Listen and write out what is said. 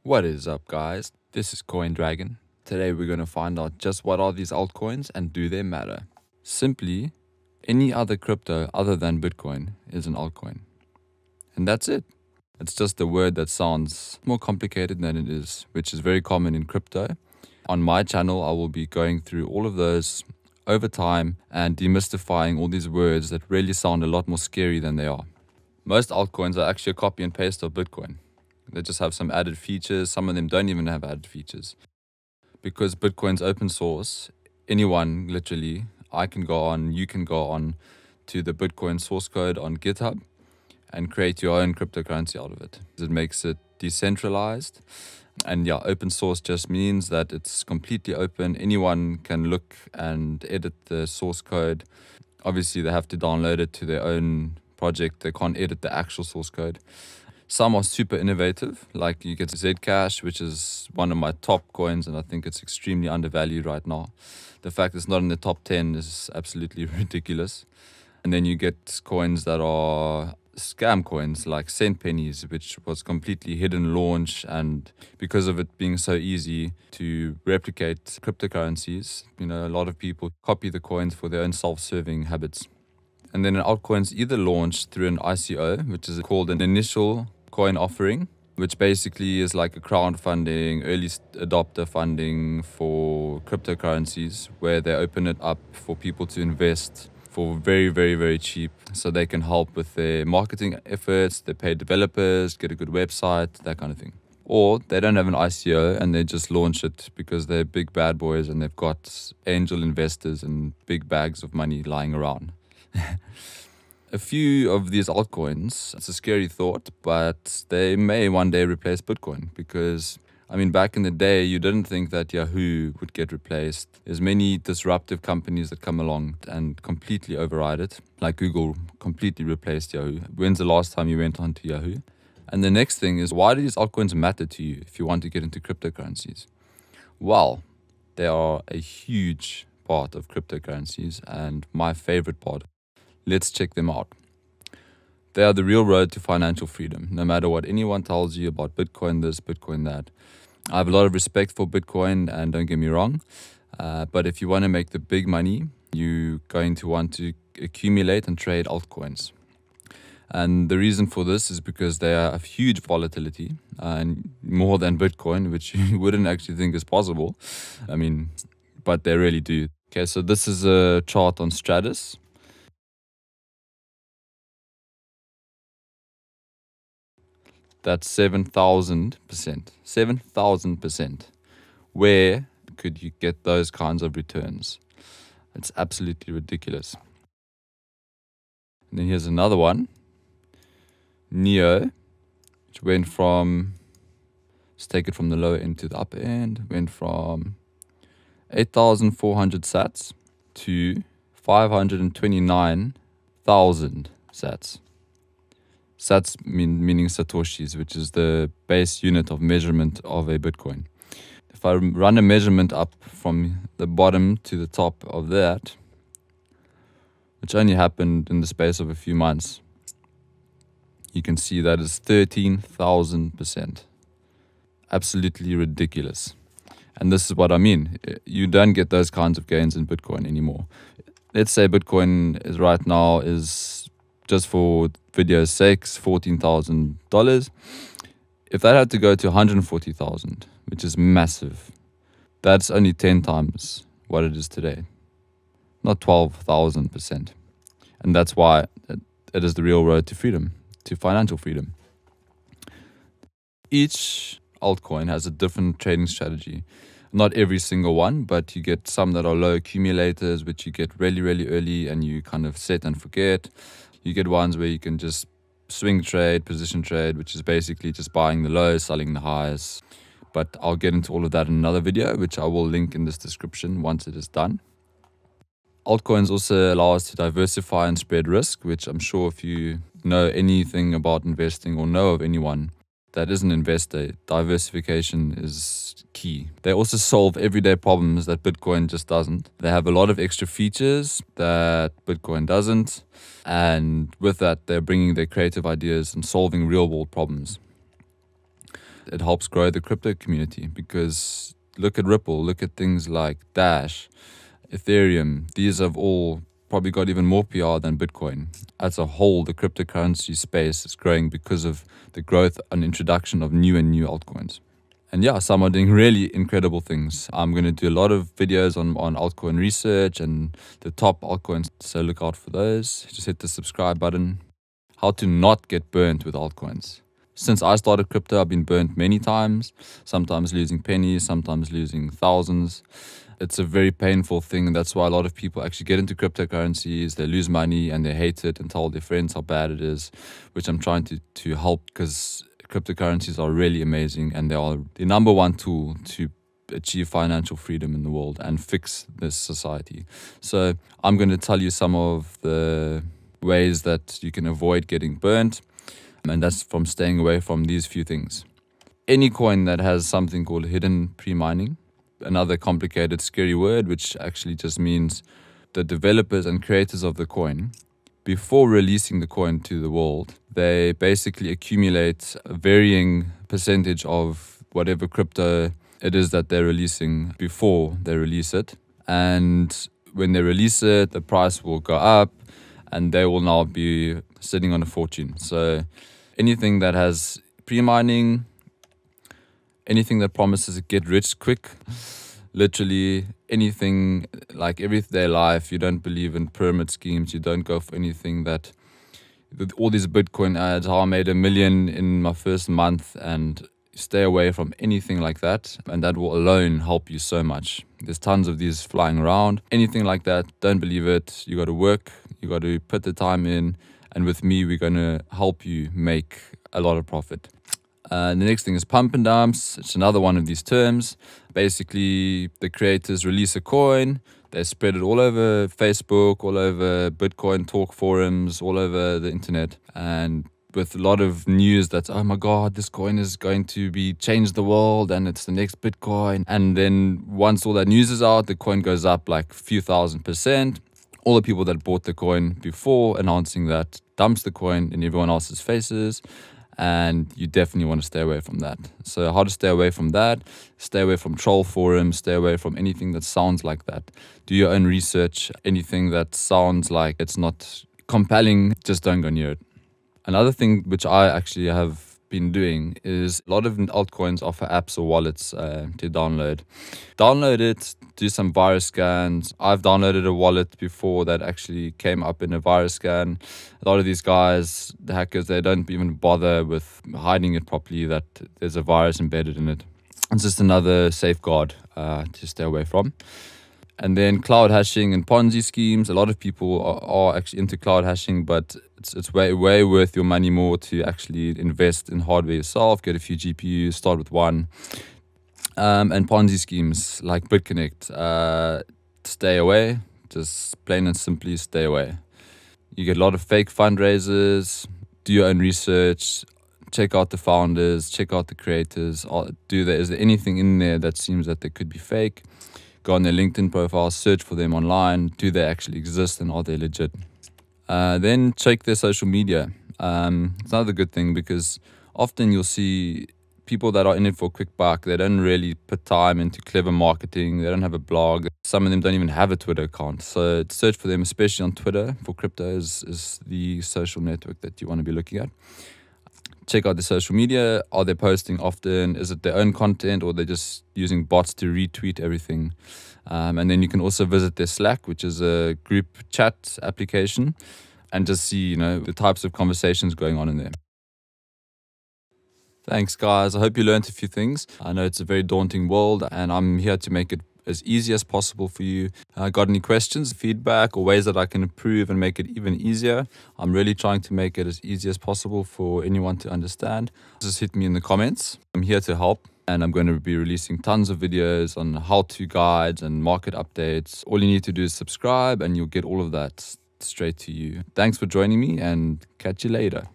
What is up, guys? This is Coin Dragon. Today we're going to find out just what are these altcoins and do they matter. Simply, any other crypto other than Bitcoin is an altcoin. And that's it. It's just a word that sounds more complicated than it is, which is very common in crypto. On my channel, I will be going through all of those over time and demystifying all these words that really sound a lot more scary than they are. Most altcoins are actually a copy and paste of Bitcoin. They just have some added features. Some of them don't even have added features. Because Bitcoin's open source, anyone, literally, I can go on, you can go on to the Bitcoin source code on GitHub and create your own cryptocurrency out of it. It makes it decentralized. And yeah, open source just means that it's completely open. Anyone can look and edit the source code. Obviously, they have to download it to their own project. They can't edit the actual source code. Some are super innovative, like you get Zcash, which is one of my top coins, and I think it's extremely undervalued right now. The fact it's not in the top 10 is absolutely ridiculous. And then you get coins that are scam coins, like cent pennies, which was completely hidden launch, and because of it being so easy to replicate cryptocurrencies, a lot of people copy the coins for their own self-serving habits. And then altcoins either launched through an ICO, which is called an initial coin offering, which basically is like a crowdfunding, early adopter funding for cryptocurrencies, where they open it up for people to invest for very, very, very cheap, so they can help with their marketing efforts, they pay developers, get a good website, that kind of thing. Or they don't have an ICO and they just launch it because they're big bad boys and they've got angel investors and big bags of money lying around. A few of these altcoins, it's a scary thought, but they may one day replace Bitcoin because, back in the day, you didn't think that Yahoo would get replaced. There's many disruptive companies that come along and completely override it, like Google completely replaced Yahoo. When's the last time you went onto Yahoo? And the next thing is, why do these altcoins matter to you if you want to get into cryptocurrencies? Well, they are a huge part of cryptocurrencies and my favorite part. Let's check them out. They are the real road to financial freedom, no matter what anyone tells you about Bitcoin this, Bitcoin that. I have a lot of respect for Bitcoin, and don't get me wrong, but if you want to make the big money, you're going to want to accumulate and trade altcoins. And the reason for this is because they have huge volatility, and more than Bitcoin, which you wouldn't actually think is possible. But they really do. Okay, so this is a chart on Stratus. That's 7,000%. 7,000%. Where could you get those kinds of returns? It's absolutely ridiculous. And then here's another one. Neo, which went from, let's take it from the lower end to the upper end, went from 8,400 sats to 529,000 sats. Sats meaning satoshis, which is the base unit of measurement of a Bitcoin. If I run a measurement up from the bottom to the top of that, which only happened in the space of a few months, you can see that is 13,000%. Absolutely ridiculous. And this is what I mean. You don't get those kinds of gains in Bitcoin anymore. Let's say Bitcoin is right now is, just for video's sake, $14,000. If that had to go to 140,000, which is massive, that's only 10 times what it is today, not 12,000%. And that's why it is the real road to freedom, to financial freedom. Each altcoin has a different trading strategy. Not every single one, but you get some that are low accumulators, which you get really, really early and you kind of set and forget. You get ones where you can just swing trade, position trade, which is basically just buying the lows, selling the highs. But I'll get into all of that in another video, which I will link in this description once it is done. Altcoins also allow us to diversify and spread risk, which I'm sure if you know anything about investing or know of anyone that is an investor, diversification is key. They also solve everyday problems that Bitcoin just doesn't. They have a lot of extra features that Bitcoin doesn't. And with that, they're bringing their creative ideas and solving real world problems. it helps grow the crypto community, because look at Ripple, look at things like Dash, Ethereum. These have all probably got even more PR than Bitcoin. As a whole, the cryptocurrency space is growing because of the growth and introduction of new altcoins. And yeah, some are doing really incredible things. I'm going to do a lot of videos on altcoin research and the top altcoins, so look out for those. Just hit the subscribe button. How to not get burnt with altcoins. Since I started crypto, I've been burnt many times, sometimes losing pennies, sometimes losing thousands. It's a very painful thing, and that's why a lot of people actually get into cryptocurrencies. They lose money and they hate it and tell their friends how bad it is, which I'm trying to help, because cryptocurrencies are really amazing and they are the number one tool to achieve financial freedom in the world and fix this society. So I'm going to tell you some of the ways that you can avoid getting burnt, and that's from staying away from these few things. Any coin that has something called hidden pre-mining, another complicated, scary word, which actually just means the developers and creators of the coin, before releasing the coin to the world, they basically accumulate a varying percentage of whatever crypto it is that they're releasing before they release it. And when they release it, the price will go up and they will now be sitting on a fortune. So anything that has pre-mining, anything that promises to get rich quick, literally anything like everyday life, you don't believe in pyramid schemes, you don't go for anything that, all these Bitcoin ads, how I made $1 million in my first month, and stay away from anything like that, and that will alone help you so much. There's tons of these flying around. Anything like that, don't believe it. You got to work, you got to put the time in, and with me, we're going to help you make a lot of profit. The next thing is pump and dumps. It's another one of these terms. Basically, the creators release a coin, they spread it all over Facebook, all over Bitcoin talk forums, all over the internet, and with a lot of news that's, oh my God, this coin is going to change the world and it's the next Bitcoin. And then once all that news is out, the coin goes up like a few thousand%. All the people that bought the coin before announcing that dumps the coin in everyone else's faces. And you definitely want to stay away from that. So how to stay away from that? Stay away from troll forums, stay away from anything that sounds like that. Do your own research. Anything that sounds like it's not compelling, just don't go near it. Another thing which I actually have been doing is a lot of altcoins offer apps or wallets to download. Download it, do some virus scans. I've downloaded a wallet before that actually came up in a virus scan. A lot of these guys, the hackers, they don't even bother with hiding it properly, that there's a virus embedded in it. It's just another safeguard to stay away from. And then cloud hashing and Ponzi schemes. A lot of people are actually into cloud hashing, but it's way worth your money more to actually invest in hardware yourself, get a few GPUs, start with one. And Ponzi schemes like BitConnect, stay away. Just plain and simply stay away. You get a lot of fake fundraisers. Do your own research. Check out the founders. Check out the creators. Is there anything in there that seems that they could be fake? Go on their LinkedIn profile, search for them online. Do they actually exist and are they legit? Then check their social media. It's another good thing, because often you'll see people that are in it for a quick buck. They don't really put time into clever marketing. They don't have a blog. Some of them don't even have a Twitter account. So search for them, especially on Twitter. For crypto is the social network that you want to be looking at. Check out the social media. Are they posting often? Is it their own content, or they're just using bots to retweet everything? And then you can also visit their Slack, which is a group chat application, and just see, the types of conversations going on in there. Thanks, guys. I hope you learned a few things. I know it's a very daunting world, and I'm here to make it as easy as possible for you. Got any questions, feedback, or ways that I can improve and make it even easier? I'm really trying to make it as easy as possible for anyone to understand. Just hit me in the comments. I'm here to help, and I'm going to be releasing tons of videos on how-to guides and market updates. All you need to do is subscribe, and you'll get all of that straight to you. Thanks for joining me, and catch you later.